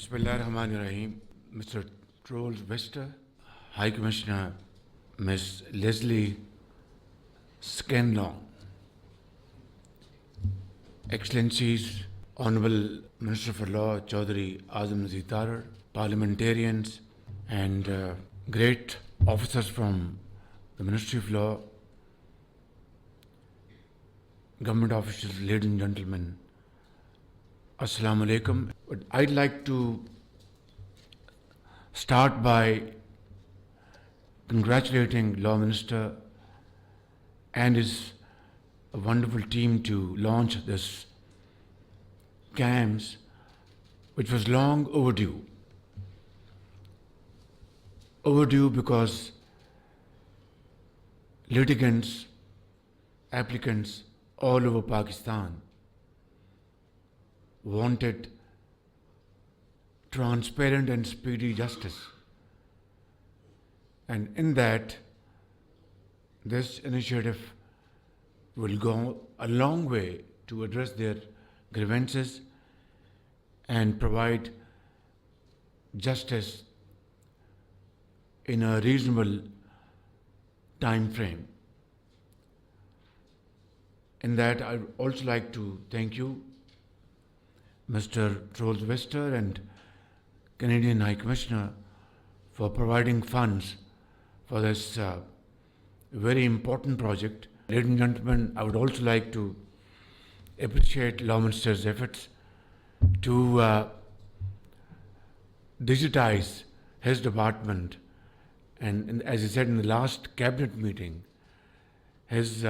Bismillahirrahmanirrahim. Mr. Trolls Wester, High Commissioner Ms. Leslie Scanlon, Excellencies, Honorable Minister for Law Chaudhry Azam Zitarar, parliamentarians and great officers from the Ministry of Law, government officials, ladies and gentlemen, Assalamu alaikum. I'd like to start by congratulating Law Minister and his wonderful team to launch this CAMS, which was long overdue. Overdue because litigants, applicants all over Pakistan wanted transparent and speedy justice. And in that, this initiative will go a long way to address their grievances and provide justice in a reasonable time frame. In that, I'd also like to thank you, Mr. Trolls Wester and Canadian High Commissioner, for providing funds for this very important project. Ladies and gentlemen, I would also like to appreciate Law Minister's efforts to digitize his department. And as he said in the last cabinet meeting, his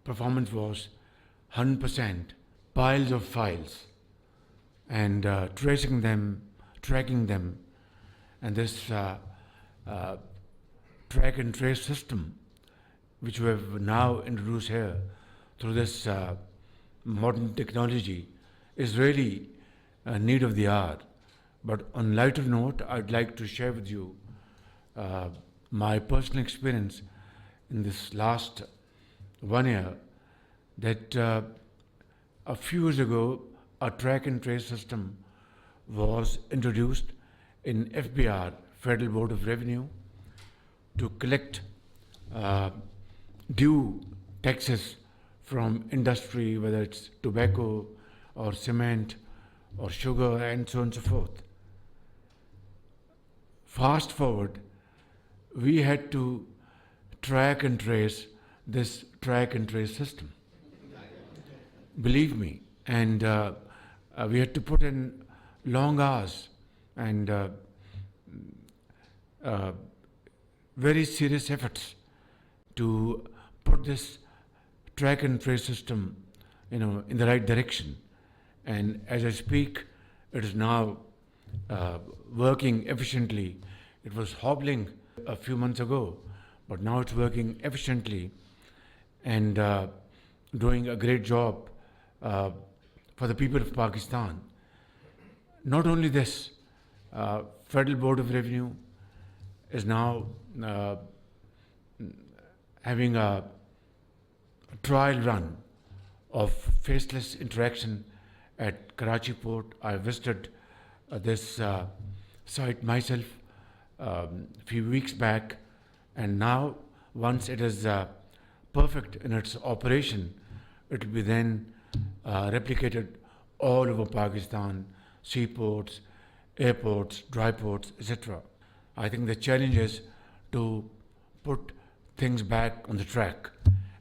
performance was 100%. Piles of files and tracing them, tracking them, and this track and trace system, which we have now introduced here through this modern technology, is really a need of the hour. But on lighter note, I'd like to share with you my personal experience in this last 1 year that a few years ago, a track and trace system was introduced in FBR, Federal Board of Revenue, to collect due taxes from industry, whether it's tobacco or cement or sugar and so on and so forth. Fast forward, we had to track and trace this track and trace system. Believe me, and we had to put in long hours and very serious efforts to put this track and trace system, in the right direction. And as I speak, it is now working efficiently. It was hobbling a few months ago, but now it's working efficiently and doing a great job for the people of Pakistan. Not only this, Federal Board of Revenue is now having a trial run of faceless interaction at Karachi Port. I visited this site myself a few weeks back, and now once it is perfect in its operation, it will be then replicated all over Pakistan, seaports, airports, dry ports, etc. I think the challenge is to put things back on the track,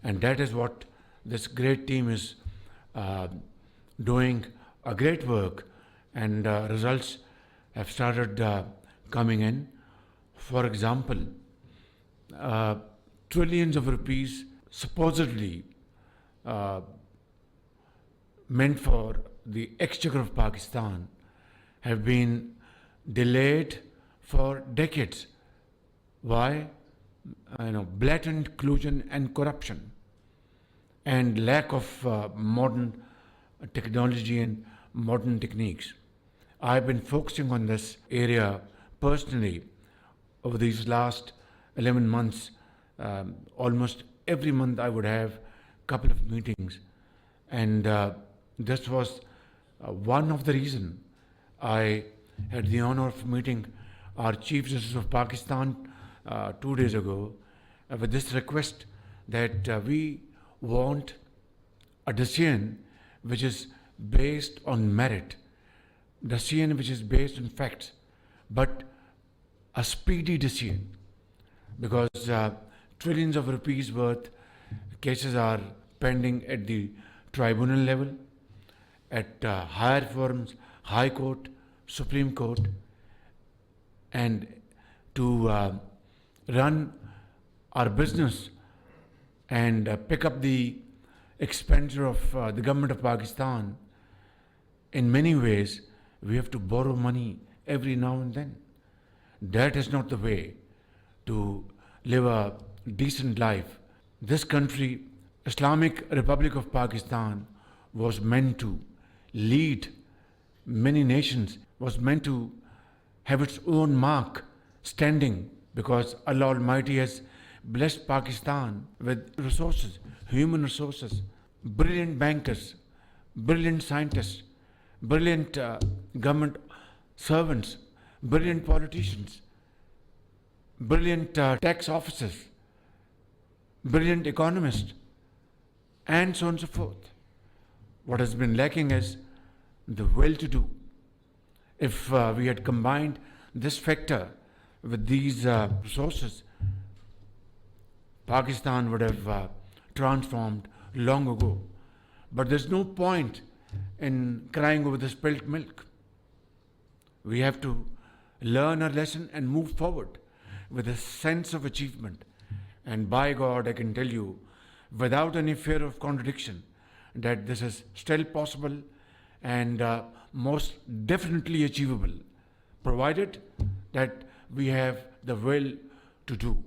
and that is what this great team is doing a great work, and results have started coming in. For example, trillions of rupees supposedly meant for the exchequer of Pakistan have been delayed for decades. Why? Blatant collusion and corruption and lack of modern technology and modern techniques. I've been focusing on this area personally over these last 11 months. Almost every month I would have a couple of meetings, and this was one of the reasons I had the honor of meeting our Chief Justice of Pakistan 2 days ago with this request that we want a decision which is based on merit, decision which is based on facts, but a speedy decision, because trillions of rupees worth cases are pending at the tribunal level, at higher forms, High Court, Supreme Court, and to run our business and pick up the expenditure of the government of Pakistan. In many ways, we have to borrow money every now and then. That is not the way to live a decent life. This country, Islamic Republic of Pakistan, was meant to lead many nations, was meant to have its own mark standing, because Allah Almighty has blessed Pakistan with resources, human resources, brilliant bankers, brilliant scientists, brilliant government servants, brilliant politicians, brilliant tax officers, brilliant economists, and so on and so forth. What has been lacking is the will to do. If we had combined this factor with these resources, Pakistan would have transformed long ago. But there's no point in crying over the spilt milk. We have to learn our lesson and move forward with a sense of achievement. And by God, I can tell you, without any fear of contradiction, that this is still possible and most definitely achievable, provided that we have the will to do,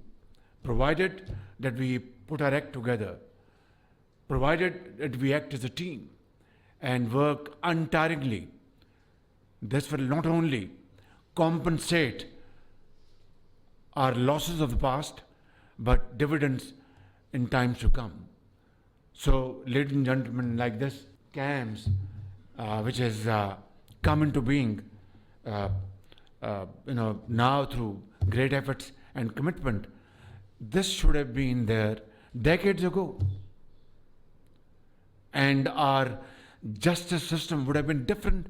provided that we put our act together, provided that we act as a team and work untiringly. This will not only compensate our losses of the past, but dividends in times to come. So, ladies and gentlemen, like this CAMS, which has come into being, now through great efforts and commitment, this should have been there decades ago, and our justice system would have been different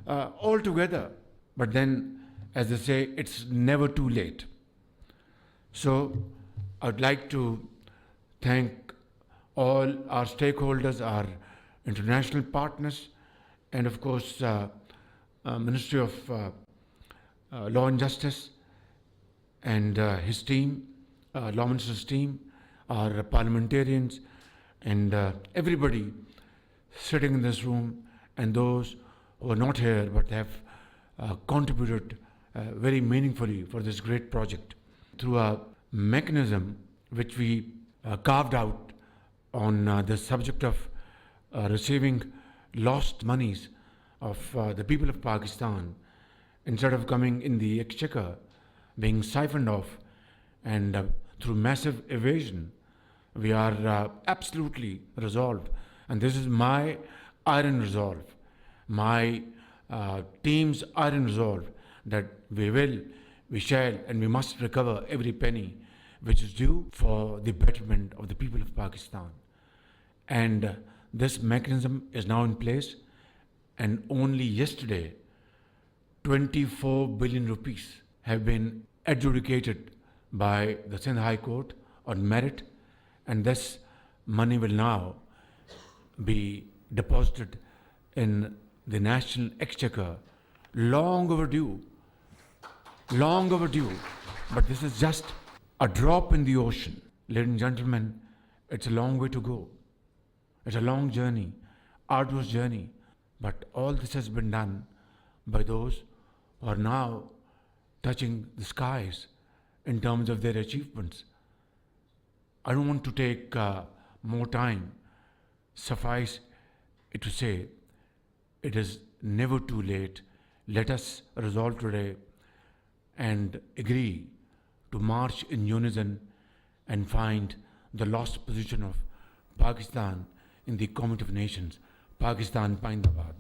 altogether. But then, as they say, it's never too late. So, I'd like to thank all our stakeholders, our international partners, and of course, Ministry of Law and Justice and his team, Law Minister's team, our parliamentarians, and everybody sitting in this room, and those who are not here but have contributed very meaningfully for this great project through a mechanism which we carved out on the subject of receiving lost monies of the people of Pakistan, instead of coming in the exchequer, being siphoned off, and through massive evasion. We are absolutely resolved, and this is my iron resolve, my team's iron resolve, that we will, we shall, and we must recover every penny which is due for the betterment of the people of Pakistan. And this mechanism is now in place, and only yesterday 24 billion rupees have been adjudicated by the Sindh High Court on merit, and this money will now be deposited in the national exchequer. Long overdue, but this is just a drop in the ocean. Ladies and gentlemen, it's a long way to go. It's a long journey, arduous journey, but all this has been done by those who are now touching the skies in terms of their achievements. I don't want to take more time. Suffice it to say, it is never too late. Let us resolve today and agree to march in unison and find the lost position of Pakistan in the Committee of Nations. Pakistan Pindabad.